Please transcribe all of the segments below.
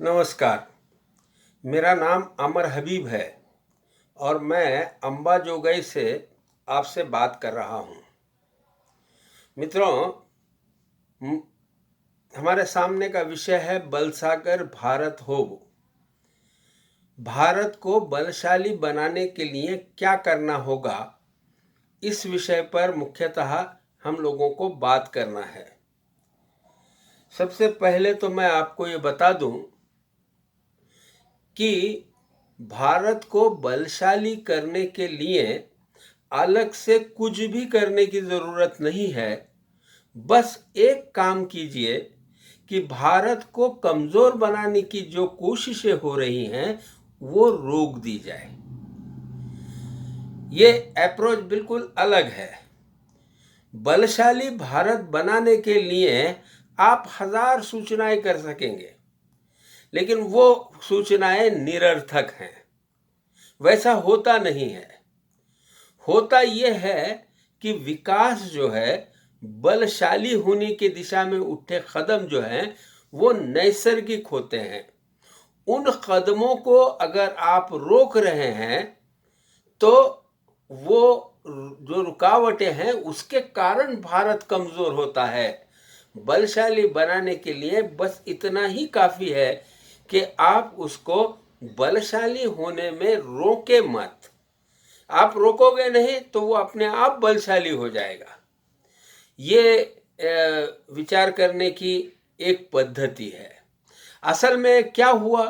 नमस्कार। मेरा नाम अमर हबीब है और मैं अंबाजोगई से आपसे बात कर रहा हूँ। मित्रों, म- हमारे सामने का विषय है बलसागर भारत हो। भारत को बलशाली बनाने के लिए क्या करना होगा, इस विषय पर मुख्यतः हम लोगों को बात करना है। सबसे पहले तो मैं आपको ये बता दूं कि भारत को बलशाली करने के लिए अलग से कुछ भी करने की जरूरत नहीं है। बस एक काम कीजिए कि भारत को कमजोर बनाने की जो कोशिशें हो रही हैं वो रोक दी जाए। ये अप्रोच बिल्कुल अलग है। बलशाली भारत बनाने के लिए आप हजार सूचनाएं कर सकेंगे, लेकिन वो सूचनाएं निरर्थक हैं। वैसा होता नहीं है। होता यह है कि विकास जो है, बलशाली होने की दिशा में उठे कदम जो हैं वो नैसर्गिक होते हैं। उन कदमों को अगर आप रोक रहे हैं तो वो जो रुकावटें हैं उसके कारण भारत कमजोर होता है। बलशाली बनाने के लिए बस इतना ही काफी है कि आप उसको बलशाली होने में रोके मत। आप रोकोगे नहीं तो वो अपने आप बलशाली हो जाएगा। ये विचार करने की एक पद्धति है। असल में क्या हुआ,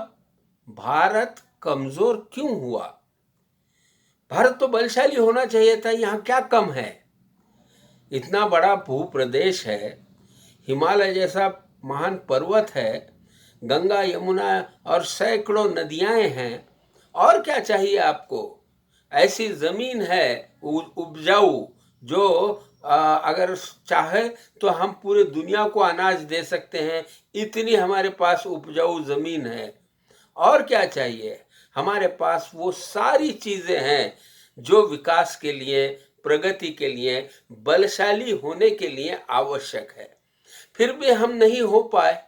भारत कमजोर क्यों हुआ? भारत तो बलशाली होना चाहिए था, यहाँ क्या कम है? इतना बड़ा भूप्रदेश है, हिमालय जैसा महान पर्वत है, गंगा यमुना और सैकड़ों नदियां हैं। और क्या चाहिए आपको? ऐसी जमीन है उपजाऊ जो अगर चाहे तो हम पूरे दुनिया को अनाज दे सकते हैं। इतनी हमारे पास उपजाऊ जमीन है। और क्या चाहिए? हमारे पास वो सारी चीजें हैं जो विकास के लिए, प्रगति के लिए, बलशाली होने के लिए आवश्यक है। फिर भी हम नहीं हो पाए।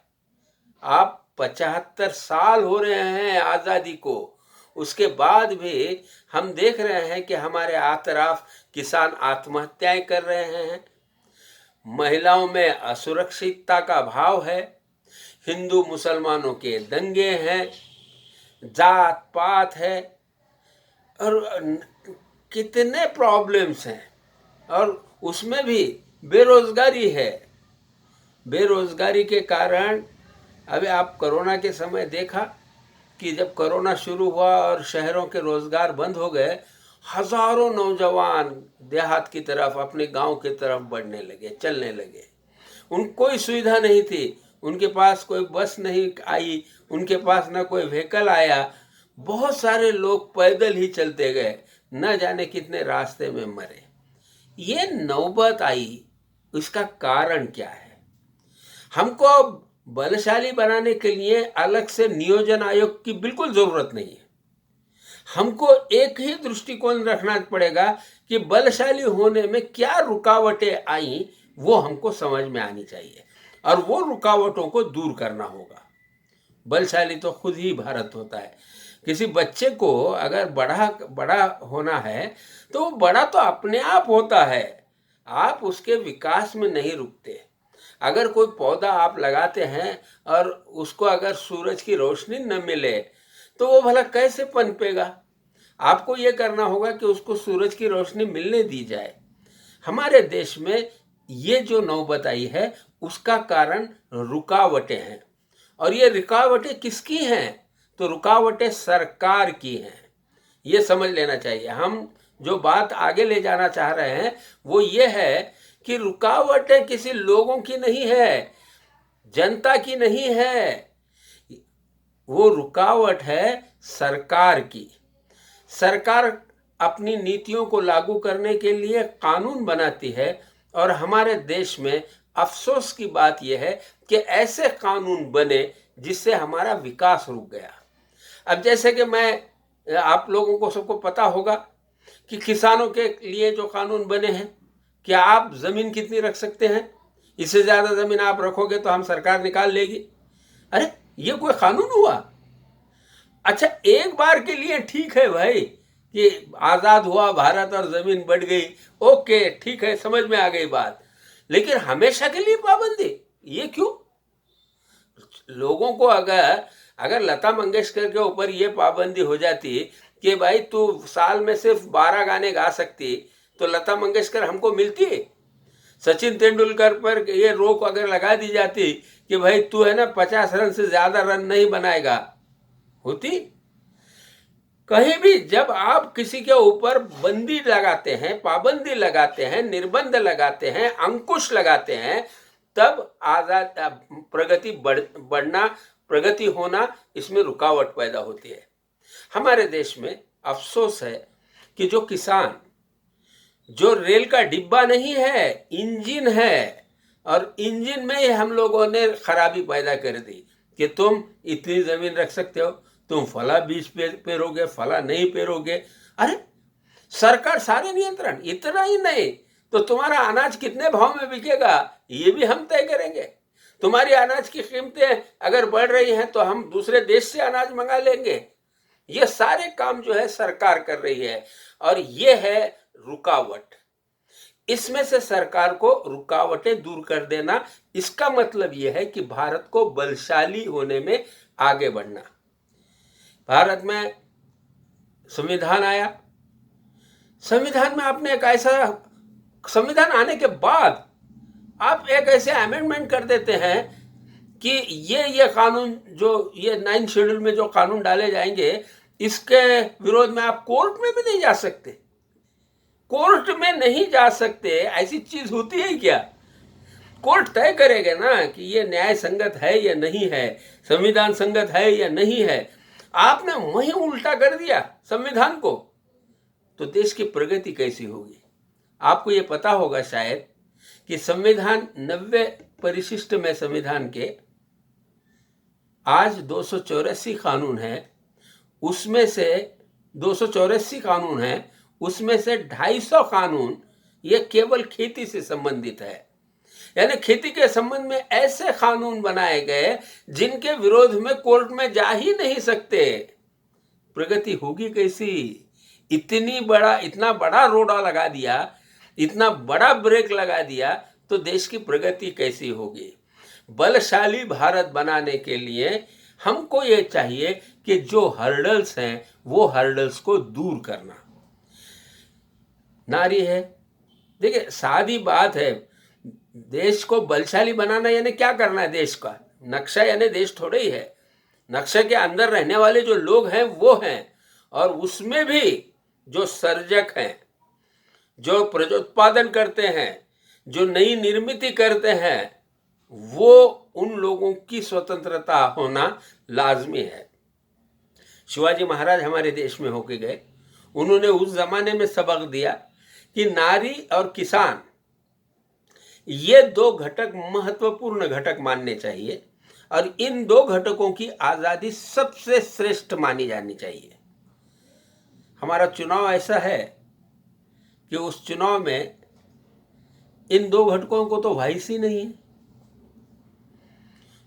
आप 75 साल हो रहे हैं आजादी को, उसके बाद भी हम देख रहे हैं कि हमारे आतराफ किसान आत्महत्याएं कर रहे हैं, महिलाओं में असुरक्षितता का भाव है, हिंदू मुसलमानों के दंगे हैं, जात पात है और कितने प्रॉब्लम्स हैं। और उसमें भी बेरोजगारी है। बेरोजगारी के कारण अभी आप कोरोना के समय देखा कि जब कोरोना शुरू हुआ और शहरों के रोजगार बंद हो गए, हजारों नौजवान देहात की तरफ, अपने गांव की तरफ बढ़ने लगे, चलने लगे। उनको कोई सुविधा नहीं थी, उनके पास कोई बस नहीं आई, उनके पास ना कोई व्हीकल आया। बहुत सारे लोग पैदल ही चलते गए, न जाने कितने रास्ते में मरे। ये नौबत आई, इसका कारण क्या है? हमको बलशाली बनाने के लिए अलग से नियोजन आयोग की बिल्कुल जरूरत नहीं है। हमको एक ही दृष्टिकोण रखना पड़ेगा कि बलशाली होने में क्या रुकावटें आई वो हमको समझ में आनी चाहिए और वो रुकावटों को दूर करना होगा। बलशाली तो खुद ही भारत होता है। किसी बच्चे को अगर बड़ा बड़ा होना है तो वो बड़ा तो अपने आप होता है। आप उसके विकास में नहीं रुकते। अगर कोई पौधा आप लगाते हैं और उसको अगर सूरज की रोशनी न मिले तो वो भला कैसे पनपेगा? आपको ये करना होगा कि उसको सूरज की रोशनी मिलने दी जाए। हमारे देश में ये जो नौबत आई है उसका कारण रुकावटें हैं। और ये रुकावटें किसकी हैं? तो रुकावटें सरकार की हैं। ये समझ लेना चाहिए। हम जो बात आगे ले जाना चाह रहे हैं वो ये है कि रुकावटें किसी लोगों की नहीं है, जनता की नहीं है। वो रुकावट है सरकार की। सरकार अपनी नीतियों को लागू करने के लिए कानून बनाती है और हमारे देश में अफसोस की बात यह है कि ऐसे कानून बने जिससे हमारा विकास रुक गया। अब जैसे कि आप लोगों को सबको पता होगा कि किसानों के लिए जो कानून बने हैं, क्या आप जमीन कितनी रख सकते हैं? इससे ज्यादा जमीन आप रखोगे तो हम सरकार निकाल लेगी। अरे ये कोई कानून हुआ? अच्छा, एक बार के लिए ठीक है भाई कि आजाद हुआ भारत और जमीन बढ़ गई, ओके ठीक है, समझ में आ गई बात, लेकिन हमेशा के लिए पाबंदी, ये क्यों? लोगों को अगर अगर लता मंगेशकर के ऊपर ये पाबंदी हो जाती कि भाई तू साल में सिर्फ 12 गाने गा सकती, तो लता मंगेशकर हमको मिलती। सचिन तेंदुलकर पर ये रोक अगर लगा दी जाती कि भाई तू है ना 50 रन से ज्यादा रन नहीं बनाएगा, होती? कहीं भी जब आप किसी के ऊपर बंदी लगाते हैं, पाबंदी लगाते हैं, निर्बंध लगाते हैं, अंकुश लगाते हैं, तब आजाद प्रगति बढ़ना, प्रगति होना, इसमें रुकावट पैदा होती है। हमारे देश में अफसोस है कि जो किसान, जो रेल का डिब्बा नहीं है, इंजन है, और इंजन में ही हम लोगों ने खराबी पैदा कर दी कि तुम इतनी जमीन रख सकते हो, तुम फला बीज पेरोगे, फला नहीं पेरोगे। अरे सरकार सारे नियंत्रण, इतना ही नहीं तो तुम्हारा अनाज कितने भाव में बिकेगा ये भी हम तय करेंगे। तुम्हारी अनाज की कीमतें अगर बढ़ रही हैं तो हम दूसरे देश से अनाज मंगा लेंगे। ये सारे काम जो है सरकार कर रही है, और ये है रुकावट। इसमें से सरकार को रुकावटें दूर कर देना, इसका मतलब यह है कि भारत को बलशाली होने में आगे बढ़ना। भारत में संविधान आया, संविधान में आपने एक ऐसा, संविधान आने के बाद आप एक ऐसे अमेंडमेंट कर देते हैं कि ये कानून, जो ये 9 शेड्यूल में जो कानून डाले जाएंगे, इसके विरोध में आप कोर्ट में भी नहीं जा सकते। कोर्ट में नहीं जा सकते, ऐसी चीज होती है क्या? कोर्ट तय करेगा ना कि ये न्याय संगत है या नहीं है, संविधान संगत है या नहीं है। आपने वही उल्टा कर दिया संविधान को, तो देश की प्रगति कैसी होगी? आपको ये पता होगा शायद कि संविधान 90 परिशिष्ट में संविधान के आज 284 कानून है, उसमें से 284 कानून है, उसमें से 250 कानून ये केवल खेती से संबंधित है। यानी खेती के संबंध में ऐसे कानून बनाए गए जिनके विरोध में कोर्ट में जा ही नहीं सकते। प्रगति होगी कैसी? इतना बड़ा रोड़ा लगा दिया, इतना बड़ा ब्रेक लगा दिया, तो देश की प्रगति कैसी होगी? बलशाली भारत बनाने के लिए हमको ये चाहिए कि जो हर्डल्स हैं वो हर्डल्स को दूर करना। नारी है, देखिए सादी बात है, देश को बलशाली बनाना यानी क्या करना है? देश का नक्शा यानी देश थोड़े ही है, नक्शे के अंदर रहने वाले जो लोग हैं वो हैं, और उसमें भी जो सर्जक हैं, जो प्रजोत्पादन करते हैं, जो नई निर्मित करते हैं, वो उन लोगों की स्वतंत्रता होना लाजमी है। शिवाजी महाराज हमारे देश में होके गए, उन्होंने उस जमाने में सबक दिया कि नारी और किसान ये 2 घटक महत्वपूर्ण घटक मानने चाहिए, और इन 2 घटकों की आजादी सबसे श्रेष्ठ मानी जानी चाहिए। हमारा चुनाव ऐसा है कि उस चुनाव में इन 2 घटकों को तो वाइस ही नहीं है।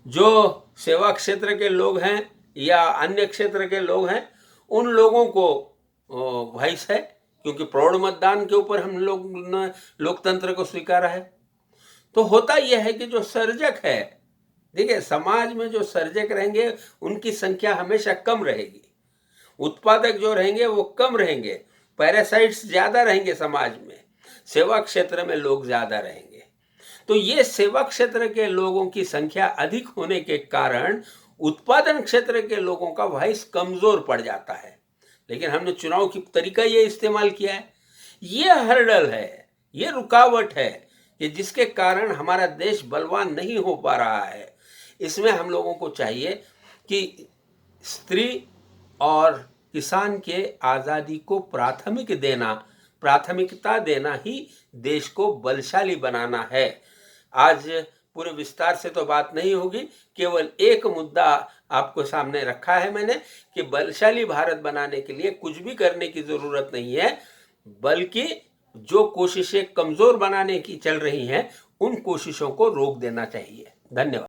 जो सेवा क्षेत्र के लोग हैं या अन्य क्षेत्र के लोग हैं, उन लोगों को वाइस है, क्योंकि प्रौढ़ मतदान के ऊपर हम लोग ने लोकतंत्र को स्वीकारा है। तो होता यह है कि जो सर्जक है, देखिए समाज में जो सर्जक रहेंगे उनकी संख्या हमेशा कम रहेगी, उत्पादक जो रहेंगे वो कम रहेंगे, पैरासाइट्स ज्यादा रहेंगे समाज में, सेवा क्षेत्र में लोग ज्यादा रहेंगे। तो ये सेवा क्षेत्र के लोगों की संख्या अधिक होने के कारण उत्पादन क्षेत्र के लोगों का वॉइस कमजोर पड़ जाता है। लेकिन हमने चुनाव की तरीका ये इस्तेमाल किया है। ये हर्डल है, ये रुकावट है कि जिसके कारण हमारा देश बलवान नहीं हो पा रहा है। इसमें हम लोगों को चाहिए कि स्त्री और किसान के आज़ादी को प्राथमिकता देना ही देश को बलशाली बनाना है। आज पूरे विस्तार से तो बात नहीं होगी, केवल एक मुद्दा आपको सामने रखा है मैंने कि बलशाली भारत बनाने के लिए कुछ भी करने की जरूरत नहीं है, बल्कि जो कोशिशें कमजोर बनाने की चल रही हैं उन कोशिशों को रोक देना चाहिए। धन्यवाद।